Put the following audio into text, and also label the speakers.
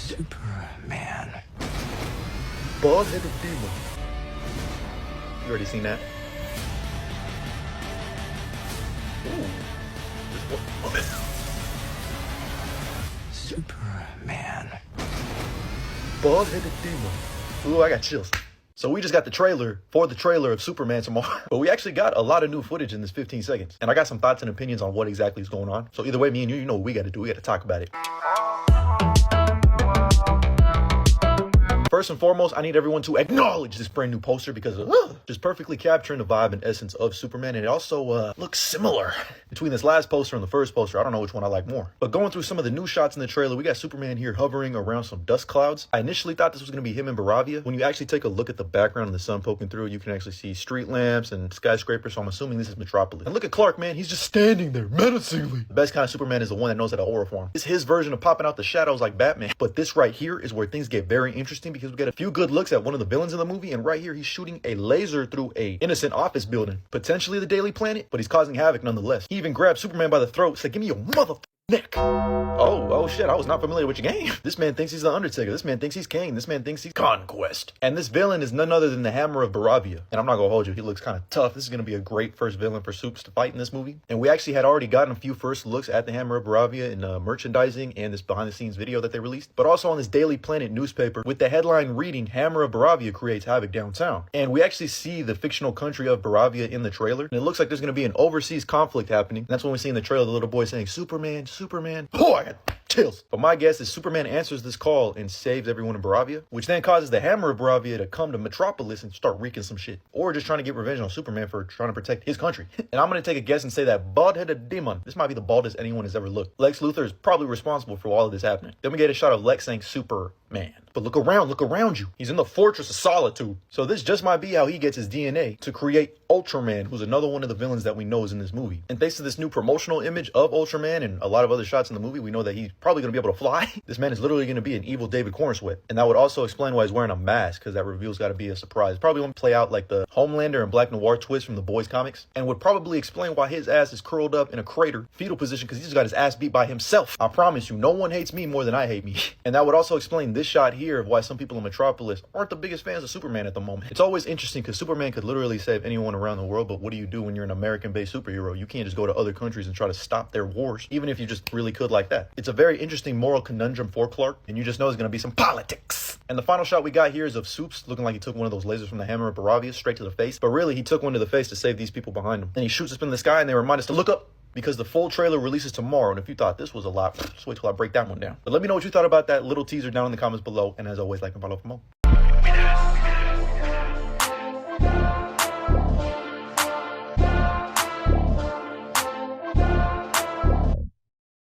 Speaker 1: Superman.
Speaker 2: Bald-headed demon. You already seen that? Ooh.
Speaker 1: Superman.
Speaker 2: Bald-headed demon. Ooh, I got chills. So we just got the trailer for the trailer of Superman tomorrow. But we actually got a lot of new footage in this 15 seconds. And I got some thoughts and opinions on what exactly is going on. So either way, me and you know what we got to do. We got to talk about it. First and foremost, I need everyone to acknowledge this brand new poster because just perfectly capturing the vibe and essence of Superman. And it also looks similar between this last poster and the first poster. I don't know which one I like more. But going through some of the new shots in the trailer, we got Superman here hovering around some dust clouds. I initially thought this was going to be him in Baravia. When you actually take a look at the background and the sun poking through, you can actually see street lamps and skyscrapers. So I'm assuming this is Metropolis. And look at Clark, man. He's just standing there menacingly. The best kind of Superman is the one that knows how to aura form. It's his version of popping out the shadows like Batman. But this right here is where things get very interesting because we get a few good looks at one of the villains in the movie, and right here he's shooting a laser through a innocent office building, potentially the Daily Planet, but he's causing havoc nonetheless. He even grabs Superman by the throat, said, "Give me your motherfucking neck." Oh shit, I was not familiar with your game. This man thinks he's the Undertaker. This man thinks he's Kane. This man thinks he's Conquest. And this villain is none other than the Hammer of Baravia. And I'm not gonna hold you, he looks kind of tough. This is gonna be a great first villain for Supes to fight in this movie. And we actually had already gotten a few first looks at the Hammer of Baravia in merchandising and this behind the scenes video that they released, but also on this Daily Planet newspaper with the headline reading, "Hammer of Baravia creates havoc downtown." And we actually see the fictional country of Baravia in the trailer. And it looks like there's gonna be an overseas conflict happening. And that's when we see in the trailer the little boy saying, "Superman, Superman." Oh, I got chills. But my guess is Superman answers this call and saves everyone in Baravia, which then causes the Hammer of Baravia to come to Metropolis and start wreaking some shit. Or just trying to get revenge on Superman for trying to protect his country. And I'm going to take a guess and say that bald-headed demon, this might be the baldest anyone has ever looked. Lex Luthor is probably responsible for all of this happening. Then we get a shot of Lex saying Superman. But look around you. He's in the Fortress of Solitude. So this just might be how he gets his DNA to create Ultraman, who's another one of the villains that we know is in this movie. And thanks to this new promotional image of Ultraman and a lot of other shots in the movie, we know that he's probably going to be able to fly. This man is literally going to be an evil David Cornsweat. And that would also explain why he's wearing a mask, because that reveal's got to be a surprise. Probably won't play out like the Homelander and Black Noir twist from the Boys comics, and would probably explain why his ass is curled up in a crater, fetal position, because he just got his ass beat by himself. I promise you, no one hates me more than I hate me. And that would also explain this shot here of why some people in Metropolis aren't the biggest fans of Superman at the moment. It's always interesting because Superman could literally save anyone around the world, but what do you do when you're an American-based superhero? You can't just go to other countries and try to stop their wars, even if you just really could like that. It's a very interesting moral conundrum for Clark, and you just know there's going to be some politics. And the final shot we got here is of Supes looking like he took one of those lasers from the Hammer of Baravia straight to the face, but really he took one to the face to save these people behind him. And he shoots up in the sky, and they remind us to look up, because the full trailer releases tomorrow. And if you thought this was a lot, just wait till I break that one down. But let me know what you thought about that little teaser down in the comments below. And as always, like and follow for more.